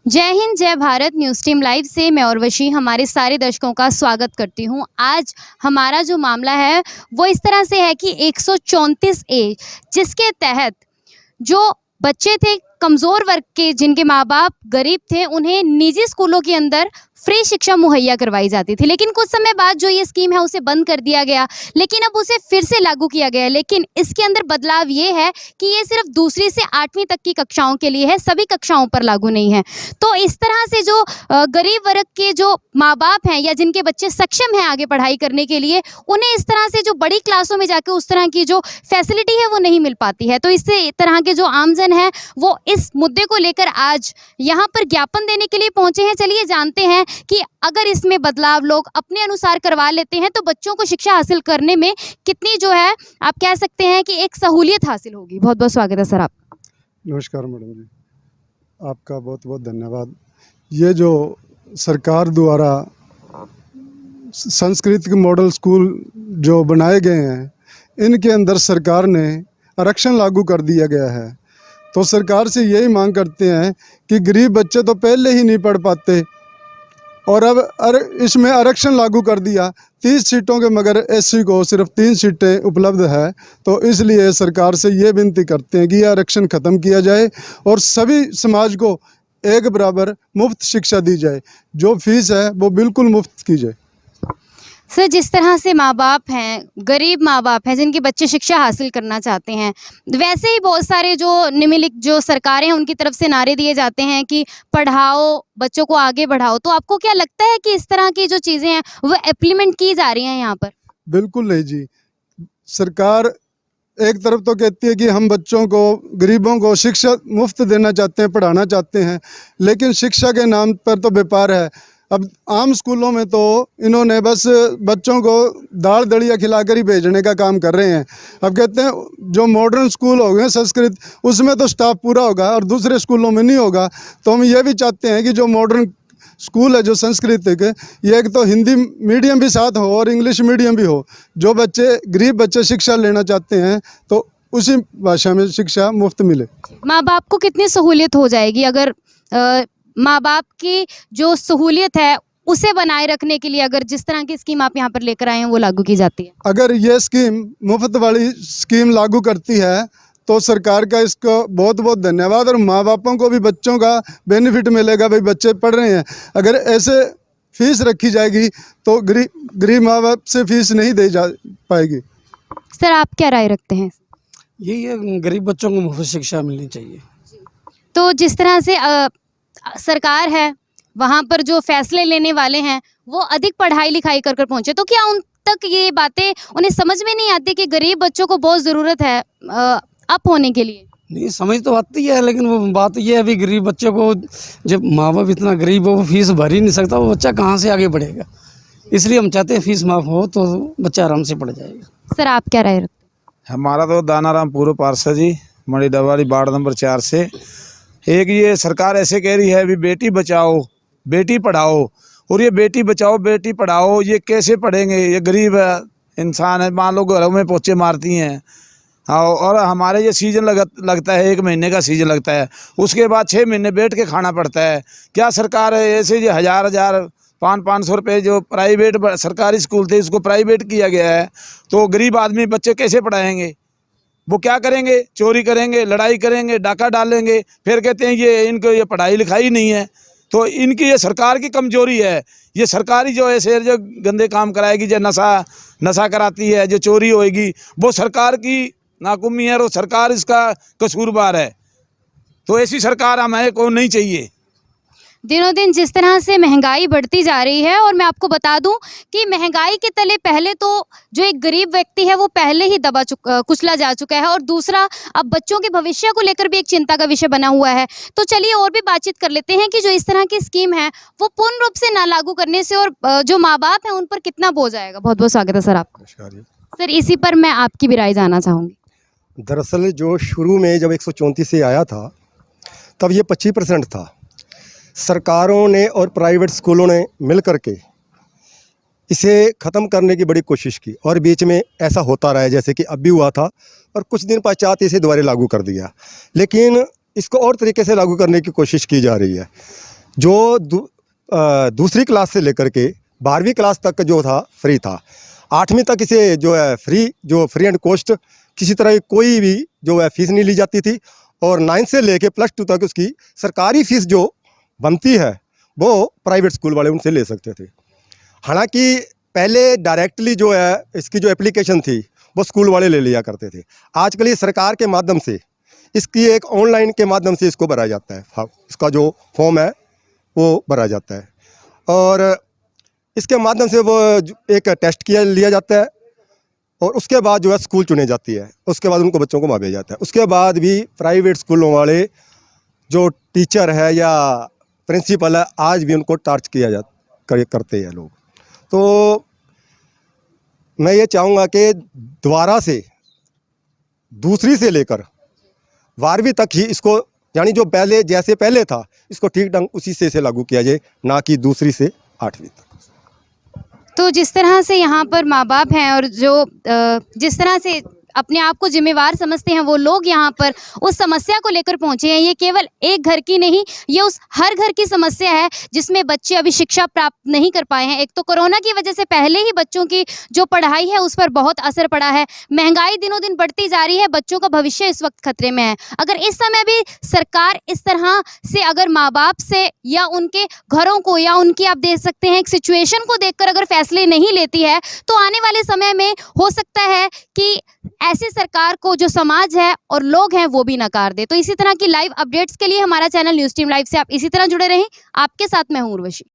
जय हिंद, जय Bharat. News team live से मैं उर्वशी हमारे सारे दर्शकों का स्वागत करती हूं। आज हमारा जो मामला है वो इस तरह से है कि 134 ए, जिसके तहत जो बच्चे थे कमज़ोर वर्ग के, जिनके माँ बाप गरीब थे, उन्हें निजी स्कूलों के अंदर फ्री शिक्षा मुहैया करवाई जाती थी। लेकिन कुछ समय बाद जो ये स्कीम है उसे बंद कर दिया गया, लेकिन अब उसे फिर से लागू किया गया है। लेकिन इसके अंदर बदलाव ये है कि ये सिर्फ दूसरी से 8वीं तक की कक्षाओं के लिए है, सभी कक्षाओं पर लागू नहीं है। तो इस तरह से जो गरीब वर्ग के जो माँ बाप हैं या जिनके बच्चे सक्षम हैं आगे पढ़ाई करने के लिए, उन्हें इस तरह से जो बड़ी क्लासों में जाके उस तरह की जो फैसिलिटी है वो नहीं मिल पाती है। तो इससे तरह के जो आमजन है वो इस मुद्दे को लेकर आज यहाँ पर ज्ञापन देने के लिए पहुंचे हैं। चलिए जानते हैं कि अगर इसमें बदलाव लोग अपने अनुसार करवा लेते हैं तो बच्चों को शिक्षा हासिल करने में कितनी जो है आप कह सकते हैं कि एक सहूलियत हासिल होगी। बहुत बहुत स्वागत है सर आपका। नमस्कार मैडम जी, आपका बहुत बहुत धन्यवाद। ये जो सरकार द्वारा सांस्कृतिक मॉडल स्कूल जो बनाए गए हैं, इनके अंदर सरकार ने आरक्षण लागू कर दिया गया है। तो सरकार से यही मांग करते हैं कि गरीब बच्चे तो पहले ही नहीं पढ़ पाते और अब इसमें आरक्षण लागू कर दिया 30 सीटों के, मगर एससी को सिर्फ 3 सीटें उपलब्ध है। तो इसलिए सरकार से ये विनती करते हैं कि यह आरक्षण ख़त्म किया जाए और सभी समाज को एक बराबर मुफ्त शिक्षा दी जाए। जो फीस है वो बिल्कुल मुफ्त की जाए। सर, जिस तरह से माँ बाप हैं, गरीब माँ बाप हैं जिनके बच्चे शिक्षा हासिल करना चाहते हैं, वैसे ही बहुत सारे जो निम्नलिखित जो सरकारें हैं उनकी तरफ से नारे दिए जाते हैं कि पढ़ाओ, बच्चों को आगे बढ़ाओ। तो आपको क्या लगता है कि इस तरह की जो चीज़ें हैं वो इम्प्लीमेंट की जा रही हैं यहाँ पर? बिल्कुल नहीं जी। सरकार एक तरफ तो कहती है कि हम बच्चों को, गरीबों को शिक्षा मुफ्त देना चाहते हैं, पढ़ाना चाहते हैं, लेकिन शिक्षा के नाम पर तो व्यापार है। अब आम स्कूलों में तो इन्होंने बस बच्चों को दाल दलिया खिलाकर ही भेजने का काम कर रहे हैं। अब कहते हैं जो मॉडर्न स्कूल हो गए संस्कृत, उसमें तो स्टाफ पूरा होगा और दूसरे स्कूलों में नहीं होगा। तो हम ये भी चाहते हैं कि जो मॉडर्न स्कूल है, जो सांस्कृतिक, ये एक तो हिंदी मीडियम भी साथ हो और इंग्लिश मीडियम भी हो। जो बच्चे, गरीब बच्चे शिक्षा लेना चाहते हैं तो उसी भाषा में शिक्षा मुफ्त मिले। माँ बाप को कितनी सहूलियत हो जाएगी अगर माँ बाप की जो सहूलियत है उसे बनाए रखने के लिए अगर जिस तरह की स्कीम आप यहाँ पर लेकर आए हैं वो लागू की जाती है? अगर ये स्कीम, मुफ्त वाली स्कीम लागू करती है तो सरकार का इसको बहुत बहुत धन्यवाद, और माँ बापों को भी बच्चों का बेनिफिट मिलेगा। भाई बच्चे पढ़ रहे हैं। अगर ऐसे फीस रखी जाएगी तो गरीब माँ बाप से फीस नहीं दी जा पाएगी। सर, आप क्या राय रखते हैं? यही है, गरीब बच्चों को मुफ्त शिक्षा मिलनी चाहिए। तो जिस तरह से सरकार है वहाँ पर जो फैसले लेने वाले हैं वो अधिक पढ़ाई लिखाई कर पहुँचे, तो क्या उन तक ये बातें उन्हें समझ में नहीं आती कि गरीब बच्चों को बहुत ज़रूरत है अप होने के लिए? नहीं, समझ तो आती है, लेकिन वो बात ये है, अभी गरीब बच्चे को जब माँ बाप इतना गरीब हो, वो फीस भर ही नहीं सकता, वो बच्चा कहाँ से आगे बढ़ेगा। इसलिए हम चाहते हैं फीस माफ़ हो तो बच्चा आराम से पढ़ जाएगा। सर, आप क्या राय रखते हैं? हमारा तो दानाराम पूर्व पार्षद जी, मड़ी डबाड़ी वार्ड नंबर 4 से। एक ये सरकार ऐसे कह रही है अभी बेटी बचाओ बेटी पढ़ाओ, और ये बेटी बचाओ बेटी पढ़ाओ ये कैसे पढ़ेंगे? ये गरीब इंसान है, मान लो घरों में पोछे मारती हैं। हाँ, और हमारे ये सीजन लगता है, 1 महीने का सीजन लगता है, उसके बाद 6 महीने बैठ के खाना पड़ता है। क्या सरकार है ऐसे जो 1000 500 रुपये जो प्राइवेट सरकारी स्कूल थे इसको प्राइवेट किया गया है, तो गरीब आदमी बच्चे कैसे पढ़ाएंगे? वो क्या करेंगे? चोरी करेंगे, लड़ाई करेंगे, डाका डालेंगे, फिर कहते हैं ये इनको ये पढ़ाई लिखाई नहीं है। तो इनकी ये सरकार की कमजोरी है। ये सरकारी जो है शहर जो गंदे काम कराएगी, जो नशा कराती है, जो चोरी होएगी, वो सरकार की नाकामी है और सरकार इसका कसूरवार है। तो ऐसी सरकार हमें को नहीं चाहिए। दिनों दिन जिस तरह से महंगाई बढ़ती जा रही है, और मैं आपको बता दूं कि महंगाई के तले पहले तो जो एक गरीब व्यक्ति है वो पहले ही कुचला जा चुका है, और दूसरा अब बच्चों के भविष्य को लेकर भी एक चिंता का विषय बना हुआ है। तो चलिए और भी बातचीत कर लेते हैं कि जो इस तरह की स्कीम है वो पूर्ण रूप से ना लागू करने से और जो माँ बाप हैं उन पर कितना बोझ आएगा। बहुत बहुत स्वागत है सर आपका। सर, इसी पर मैं आपकी भी राय जानना चाहूँगी। दरअसल जो शुरू में जब 134 से आया था तब ये 25% था। सरकारों ने और प्राइवेट स्कूलों ने मिल कर के इसे ख़त्म करने की बड़ी कोशिश की, और बीच में ऐसा होता रहा है जैसे कि अब भी हुआ था, और कुछ दिन पश्चात इसे दोबारा लागू कर दिया। लेकिन इसको और तरीके से लागू करने की कोशिश की जा रही है। दूसरी क्लास से लेकर के 12वीं क्लास तक जो था फ्री था। 8वीं तक इसे जो है फ्री एंड कॉस्ट, किसी तरह की कोई भी जो है फीस नहीं ली जाती थी। और 9 से लेके +2 तक उसकी सरकारी फीस जो बनती है वो प्राइवेट स्कूल वाले उनसे ले सकते थे। हालांकि पहले डायरेक्टली जो है इसकी जो एप्लीकेशन थी वो स्कूल वाले ले लिया करते थे। आजकल ये सरकार के माध्यम से इसकी एक ऑनलाइन के माध्यम से इसको भरा जाता है। हाँ, इसका जो फॉर्म है वो भरा जाता है और इसके माध्यम से वो एक टेस्ट लिया जाता है और उसके बाद जो है स्कूल चुने जाती है। उसके बाद उनको बच्चों को वहाँ भेजा जाता है। उसके बाद भी प्राइवेट स्कूलों वाले जो टीचर है या प्रिंसिपल है आज भी उनको टार्च किया करते हैं लोग। तो मैं ये चाहूँगा कि दोबारा से दूसरी से लेकर 12वीं तक ही इसको, यानी जो जैसे पहले था इसको ठीक ढंग उसी से लागू किया जाए, ना कि दूसरी से 8वीं तक। तो जिस तरह से यहाँ पर माँ बाप हैं और जो जिस तरह से अपने आप को जिम्मेवार समझते हैं वो लोग यहाँ पर उस समस्या को लेकर पहुँचे हैं, ये केवल एक घर की नहीं, ये उस हर घर की समस्या है जिसमें बच्चे अभी शिक्षा प्राप्त नहीं कर पाए हैं। एक तो कोरोना की वजह से पहले ही बच्चों की जो पढ़ाई है उस पर बहुत असर पड़ा है। महंगाई दिनों दिन बढ़ती जा रही है, बच्चों का भविष्य इस वक्त खतरे में है। अगर इस समय भी सरकार इस तरह से अगर माँ बाप से या उनके घरों को या उनकी, आप देख सकते हैं, एक सिचुएशन को देखकर अगर फैसले नहीं लेती है तो आने वाले समय में हो सकता है कि ऐसी सरकार को जो समाज है और लोग हैं वो भी नकार दे। तो इसी तरह की लाइव अपडेट्स के लिए हमारा चैनल न्यूज़ टीम लाइव से आप इसी तरह जुड़े रहें। आपके साथ मैं हूं उर्वशी।